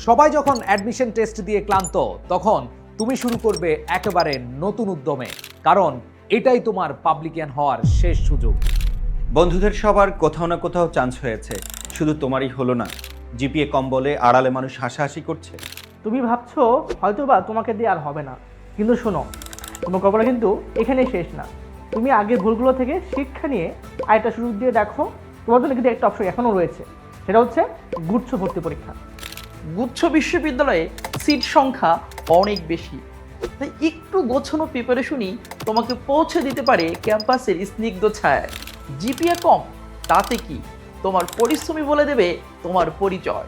সবাই যখন admission test দিয়ে ক্লান্ত, তখন তুমি শুরু করবে একেবারে নতুন উদ্যমে, কারণ এটাই তোমার পাবলিকিয়ান হওয়ার শেষ সুযোগ। বন্ধুদের সবার কোথাও না কোথাও চান্স হয়েছে, শুধু তোমারই হলো না। জিপিএ কম বলে আড়ালে মানুষ হাসাহাসি করছে। তুমি ভাবছো হয়তোবা তোমাকে দিয়ে আর হবে না, কিন্তু শোনো, তোমার কপালে কিন্তু এখানেই শেষ না। তুমি আগের ভুলগুলো থেকে শিক্ষা নিয়ে আরেকটা সুযোগ দিয়ে দেখো। তোমার জন্য কিন্তু একটা অপশন এখনও রয়েছে, সেটা হচ্ছে গুচ্ছ ভর্তি পরীক্ষা। গুচ্ছ বিশ্ববিদ্যালয়ে সিট সংখ্যা অনেক বেশি, তাই একটু গোছানো প্রিপারেশনই তোমাকে পৌঁছে দিতে পারে ক্যাম্পাসের স্নিগ্ধ ছায়ায়। জিপিএ কম তাতে কি, তোমার পরিশ্রমী বলে দেবে তোমার পরিচয়।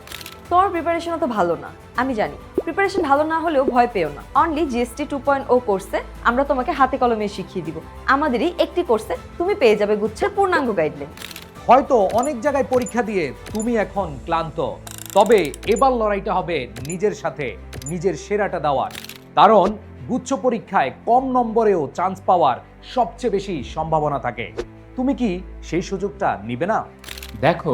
তোমার প্রিপারেশন তো ভালো না, আমি জানি। প্রিপারেশন ভালো না হলেও ভয় পেও না। অনলি জিএসটি 2.0 কোর্সে আমরা তোমাকে হাতে কলমে শিখিয়ে দিব। আমাদেরই একটি কোর্সে তুমি পেয়ে যাবে গুচ্ছের পূর্ণাঙ্গ গাইডলাইন। হয়তো অনেক জায়গায় পরীক্ষা দিয়ে তুমি এখন ক্লান্ত, তবে এবার লড়াইটা হবে নিজের সাথে, নিজের সেরাটা দেওয়ার। কারণ গুচ্ছ পরীক্ষায় কম নম্বরেও চান্স পাওয়ার সবচেয়ে বেশি সম্ভাবনা থাকে। তুমি কি সেই সুযোগটা নিবে না? দেখো,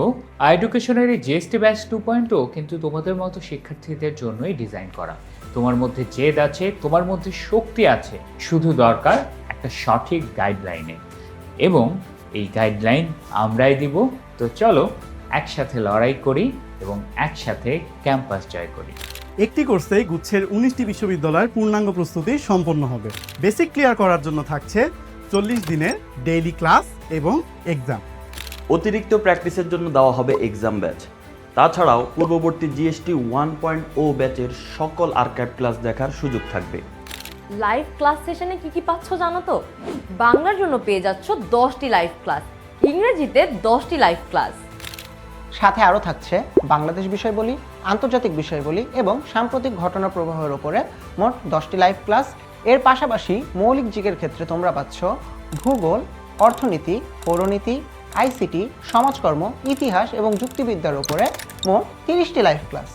এডুকেশনের এই জিএসটি ব্যাচ 2.0 কিন্তু তোমাদের মতো শিক্ষার্থীদের জন্যই ডিজাইন করা। তোমার মধ্যে জেদ আছে, তোমার মধ্যে শক্তি আছে, শুধু দরকার একটা সঠিক গাইডলাইনে, এবং এই গাইডলাইন আমরাই দিব। তো চলো একসাথে লড়াই করি এবং একসাথে ক্যাম্পাস জয় করি। একটি কোর্সে গুচ্ছের 19টি বিশ্ববিদ্যালয়ের পূর্ণাঙ্গ প্রস্তুতি সম্পন্ন হবে। বেসিক ক্লিয়ার করার জন্য থাকছে 40 দিনের ডেইলি ক্লাস এবং এক্সাম। অতিরিক্ত প্র্যাকটিসের জন্য দেওয়া হবে এক্সাম ব্যাচ। তাছাড়াও পূর্ববর্তী জিএসটি 1.0 ব্যাচের সকল আর্কাইভ ক্লাস দেখার সুযোগ থাকবে। লাইভ ক্লাস সেশনে কি পাচ্ছ জানো তো? বাংলার জন্য পেয়ে যাচ্ছ 10টি লাইভ ক্লাস, ইংরেজিতে 10টি লাইভ ক্লাস। সাথে আরও থাকছে বাংলাদেশ বিষয়বলি, আন্তর্জাতিক বিষয়বলি এবং সাম্প্রতিক ঘটনা প্রবাহের ওপরে মোট 10টি লাইভ ক্লাস। এর পাশাপাশি মৌলিক জিকের ক্ষেত্রে তোমরা পাচ্ছ ভূগোল, অর্থনীতি, পৌরনীতি, আইসিটি, সমাজকর্ম, ইতিহাস এবং যুক্তিবিদ্যার ওপরে মোট 30টি লাইভ ক্লাস।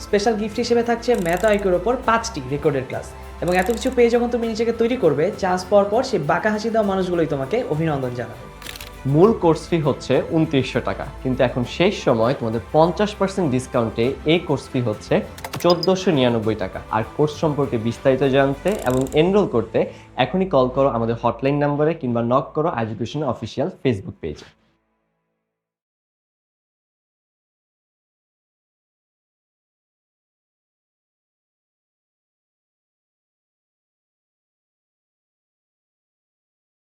স্পেশাল গিফট হিসেবে থাকছে ম্যাথ আইকিউর ওপর 5টি রেকর্ডেড ক্লাস। এবং এত কিছু পেয়ে যখন তুমি নিজেকে তৈরি করবে, চান্স পাওয়ার পর সেই বাঁকা হাসি দেওয়া মানুষগুলোই তোমাকে অভিনন্দন জানাবে। মূল কোর্স ফি হচ্ছে 2900 টাকা, কিন্তু এখন শেষ সময় তোমাদের 50% ডিসকাউন্টে এই কোর্স ফি হচ্ছে 1499 টাকা। আর কোর্স সম্পর্কে বিস্তারিত জানতে এবং এনরোল করতে এখনই কল করো আমাদের হটলাইন নম্বরে, কিংবা নক করো এডুকেশন অফিসিয়াল ফেসবুক পেজে।